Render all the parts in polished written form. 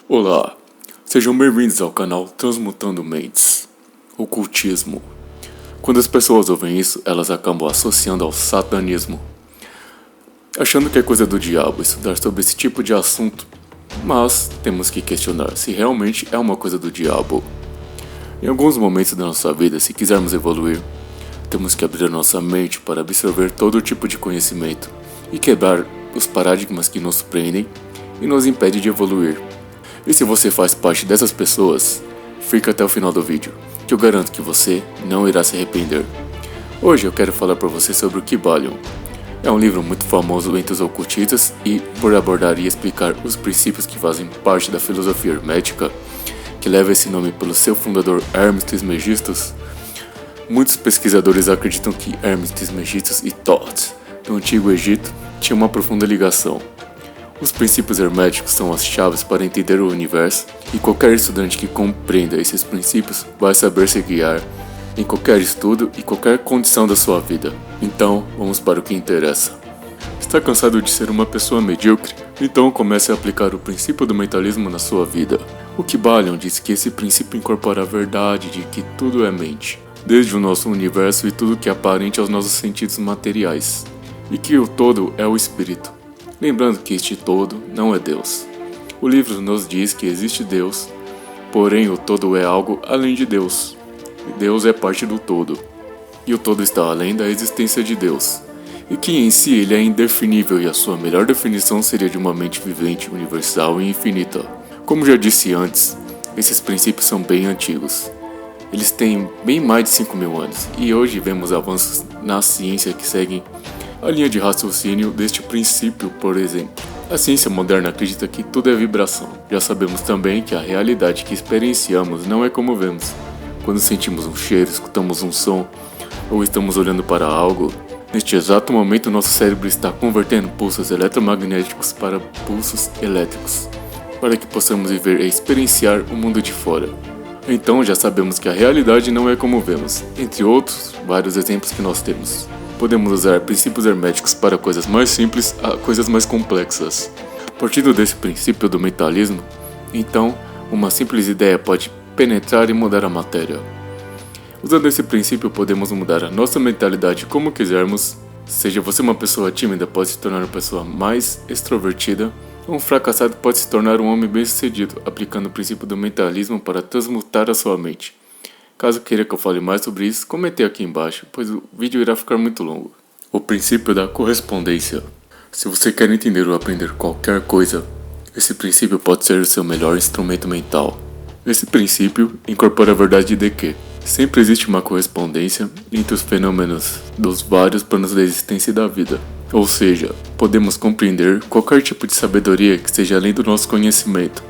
Olá, sejam bem-vindos ao canal Transmutando Mentes. Ocultismo. Quando as pessoas ouvem isso, elas acabam associando ao satanismo, achando que é coisa do diabo estudar sobre esse tipo de assunto, mas temos que questionar se realmente é uma coisa do diabo. Em alguns momentos da nossa vida, se quisermos evoluir, temos que abrir a nossa mente para absorver todo tipo de conhecimento e quebrar os paradigmas que nos prendem e nos impedem de evoluir. E se você faz parte dessas pessoas, fica até o final do vídeo, que eu garanto que você não irá se arrepender. Hoje eu quero falar para você sobre o Kybalion. É um livro muito famoso entre os ocultistas e, por abordar e explicar os princípios que fazem parte da filosofia hermética, que leva esse nome pelo seu fundador Hermes Trismegistus, muitos pesquisadores acreditam que Hermes Trismegistus e Thoth, do Antigo Egito, tinham uma profunda ligação. Os princípios herméticos são as chaves para entender o universo, e qualquer estudante que compreenda esses princípios vai saber se guiar em qualquer estudo e qualquer condição da sua vida. Então, vamos para o que interessa. Está cansado de ser uma pessoa medíocre? Então comece a aplicar o princípio do mentalismo na sua vida. O Kybalion diz que esse princípio incorpora a verdade de que tudo é mente, desde o nosso universo e tudo que é aparente aos nossos sentidos materiais, e que o todo é o espírito. Lembrando que este todo não é Deus. O livro nos diz que existe Deus, porém o todo é algo além de Deus. Deus é parte do todo, e o todo está além da existência de Deus, e que em si ele é indefinível, e a sua melhor definição seria de uma mente vivente, universal e infinita. Como já disse antes, esses princípios são bem antigos. Eles têm bem mais de 5.000 anos, e hoje vemos avanços na ciência que seguem a linha de raciocínio deste princípio. Por exemplo, a ciência moderna acredita que tudo é vibração. Já sabemos também que a realidade que experienciamos não é como vemos. Quando sentimos um cheiro, escutamos um som ou estamos olhando para algo, neste exato momento nosso cérebro está convertendo pulsos eletromagnéticos para pulsos elétricos, para que possamos viver e experienciar o mundo de fora. Então já sabemos que a realidade não é como vemos, entre outros vários exemplos que nós temos. Podemos usar princípios herméticos para coisas mais simples a coisas mais complexas. Partindo desse princípio do mentalismo, então, uma simples ideia pode penetrar e mudar a matéria. Usando esse princípio, podemos mudar a nossa mentalidade como quisermos. Seja você uma pessoa tímida, pode se tornar uma pessoa mais extrovertida. Um fracassado pode se tornar um homem bem-sucedido, aplicando o princípio do mentalismo para transmutar a sua mente. Caso queira que eu fale mais sobre isso, comente aqui embaixo, pois o vídeo irá ficar muito longo. O princípio da correspondência. Se você quer entender ou aprender qualquer coisa, esse princípio pode ser o seu melhor instrumento mental. Esse princípio incorpora a verdade de que sempre existe uma correspondência entre os fenômenos dos vários planos da existência e da vida. Ou seja, podemos compreender qualquer tipo de sabedoria que esteja além do nosso conhecimento,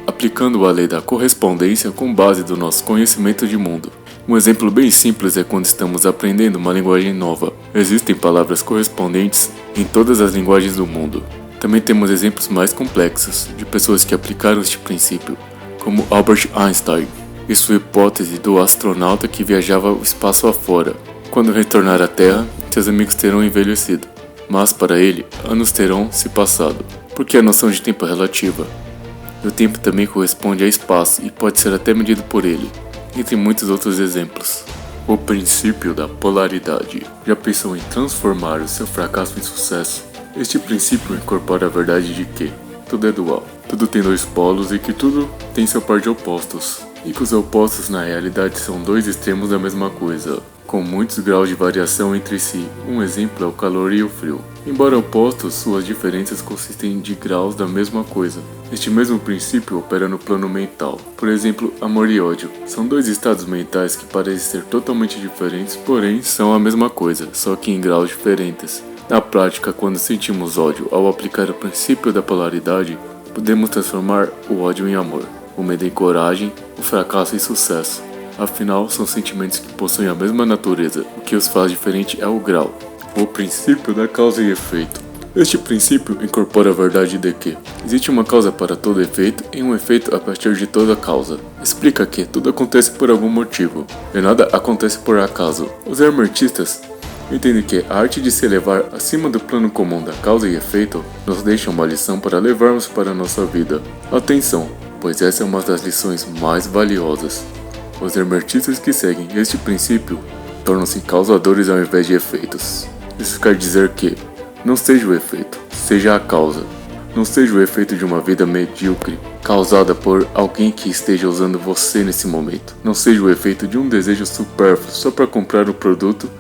aplicando a lei da correspondência com base do nosso conhecimento de mundo. Um exemplo bem simples é quando estamos aprendendo uma linguagem nova. Existem palavras correspondentes em todas as linguagens do mundo. Também temos exemplos mais complexos de pessoas que aplicaram este princípio, como Albert Einstein e sua hipótese do astronauta que viajava o espaço afora. Quando retornar à Terra, seus amigos terão envelhecido, mas para ele, anos terão se passado, porque a noção de tempo é relativa. O tempo também corresponde a espaço e pode ser até medido por ele, entre muitos outros exemplos. O princípio da polaridade. Já pensou em transformar o seu fracasso em sucesso? Este princípio incorpora a verdade de que tudo é dual, tudo tem dois polos e que tudo tem seu par de opostos, e que os opostos na realidade são dois extremos da mesma coisa, com muitos graus de variação entre si. Um exemplo é o calor e o frio. Embora opostos, suas diferenças consistem de graus da mesma coisa. Este mesmo princípio opera no plano mental. Por exemplo, amor e ódio. São dois estados mentais que parecem ser totalmente diferentes, porém são a mesma coisa, só que em graus diferentes. Na prática, quando sentimos ódio ao aplicar o princípio da polaridade, podemos transformar o ódio em amor, o medo em coragem, o fracasso em sucesso. Afinal, são sentimentos que possuem a mesma natureza. O que os faz diferente é o grau. O princípio da causa e efeito. Este princípio incorpora a verdade de que existe uma causa para todo efeito e um efeito a partir de toda causa. Explica que tudo acontece por algum motivo, e nada acontece por acaso. Os hermetistas entendem que a arte de se elevar acima do plano comum da causa e efeito nos deixa uma lição para levarmos para a nossa vida. Atenção! pois essa é uma das lições mais valiosas. Os hermetistas que seguem este princípio tornam-se causadores ao invés de efeitos. Isso quer dizer que não seja o efeito, seja a causa. Não seja o efeito de uma vida medíocre causada por alguém que esteja usando você nesse momento. Não seja o efeito de um desejo supérfluo só para comprar o produto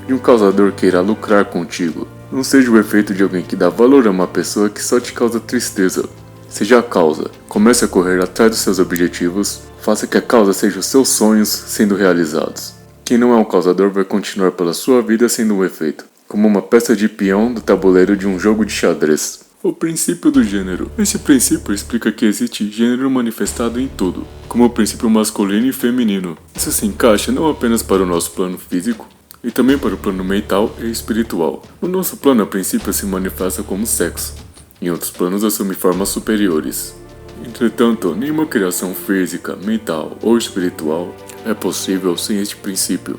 de um causador que irá lucrar contigo. Não seja o efeito de alguém que dá valor a uma pessoa que só te causa tristeza. Seja a causa. Comece a correr atrás dos seus objetivos. Faça que a causa seja os seus sonhos sendo realizados. Quem não é um causador vai continuar pela sua vida sendo um efeito, como uma peça de peão do tabuleiro de um jogo de xadrez. O princípio do gênero. Esse princípio explica que existe gênero manifestado em tudo, como o princípio masculino e feminino. Isso se encaixa não apenas para o nosso plano físico, e também para o plano mental e espiritual. No nosso plano, a princípio se manifesta como sexo. Em outros planos, assume formas superiores. Entretanto, nenhuma criação física, mental ou espiritual é possível sem este princípio.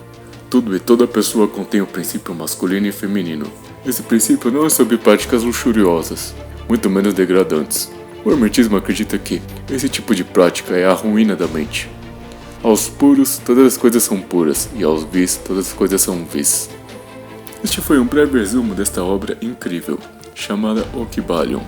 Tudo e toda pessoa contém o princípio masculino e feminino. Esse princípio não é sobre práticas luxuriosas, muito menos degradantes. O hermetismo acredita que esse tipo de prática é a ruína da mente. Aos puros, todas as coisas são puras, e aos vis, todas as coisas são vis. Este foi um breve resumo desta obra incrível, chamada O Kybalion,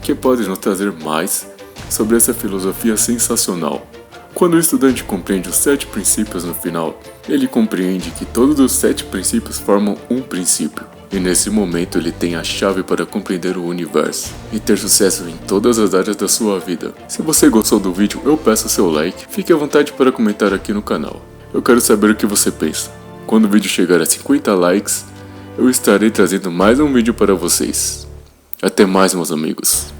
que pode nos trazer mais sobre essa filosofia sensacional. Quando o estudante compreende os 7 princípios no final, ele compreende que todos os 7 princípios formam um princípio. E nesse momento ele tem a chave para compreender o universo e ter sucesso em todas as áreas da sua vida. Se você gostou do vídeo, eu peço seu like. Fique à vontade para comentar aqui no canal. Eu quero saber o que você pensa. Quando o vídeo chegar a 50 likes, eu estarei trazendo mais um vídeo para vocês. Até mais, meus amigos.